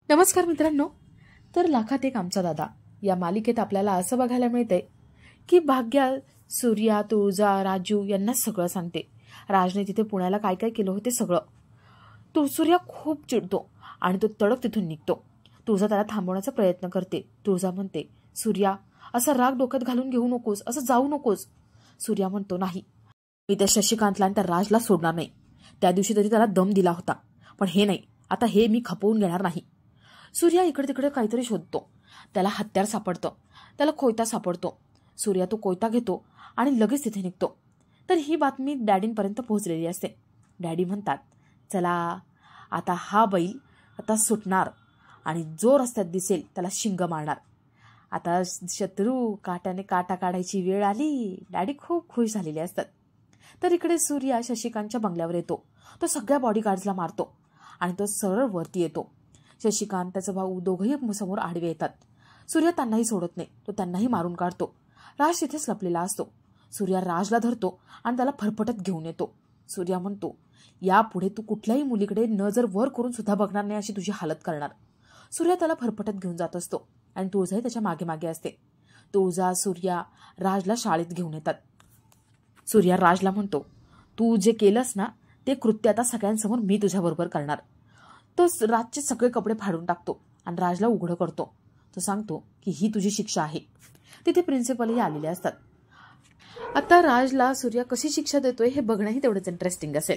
नमस्कार मित्रांनो. तर लाखात एक आमचा दादा या मालिकेत आपल्याला असं बघायला मिळते की भाग्या सूर्या, तुळजा, राजू यांना सगळं सांगते. राजने तिथे पुण्याला काय काय केलं होते सगळं. सूर्या खूप चिडतो आणि तो तडक तिथून निघतो. तुळजा त्याला थांबवण्याचा प्रयत्न करते. तुळजा म्हणते, सूर्या, असा राग डोक्यात घालून घेऊ नकोस, असं जाऊ नकोस. सूर्या म्हणतो, नाही, मी त्या शशिकांतला आणि त्या राजला सोडणार नाही. त्या दिवशी तरी त्याला दम दिला होता, पण हे नाही, आता हे मी खपवून घेणार नाही. सूर्या इकडे तिकडे काहीतरी शोधतो. त्याला हत्यार सापडतं, त्याला कोयता सापडतो. सूर्या तो कोयता घेतो आणि लगेच तिथे निघतो. तर ही बातमी डॅडींपर्यंत पोहोचलेली असते. डॅडी म्हणतात, चला आता हा बैल आता सुटणार आणि जो रस्त्यात दिसेल त्याला शिंग मारणार. आता शत्रू काट्याने काटा काढायची वेळ आली. डॅडी खूप खुश झालेले असतात. तर इकडे सूर्या शशिकांतच्या बंगल्यावर येतो. तो सगळ्या बॉडीगार्ड्सला मारतो आणि तो सरळ वरती येतो. शशिकांत, त्याचा भाऊ दोघंही समोर आडवे येतात. सूर्या त्यांनाही सोडत नाही, तो त्यांनाही मारून काढतो. राज तिथेच लपलेला असतो. सूर्या राजला धरतो आणि त्याला फरफटत घेऊन येतो. सूर्या म्हणतो, यापुढे तू कुठल्याही मुलीकडे नजर वर करून सुद्धा बघणार नाही, अशी तुझी हालत करणार. सूर्या त्याला फरफटत घेऊन जात असतो आणि तुळजाही त्याच्या मागे मागे असते. तुळजा, सूर्या राजला शाळेत घेऊन येतात. सूर्या राजला म्हणतो, तू जे केलंस ना ते कृत्य आता सगळ्यांसमोर मी तुझ्याबरोबर करणार. तो राजचे सगळे कपडे फाडून टाकतो आणि राजला उघडं करतो. तो सांगतो की ही तुझी शिक्षा आहे. तिथे प्रिन्सिपलही आलेले असतात. आता राजला सूर्या कशी शिक्षा देतोय हे बघणंही तेवढंच इंटरेस्टिंग असेल.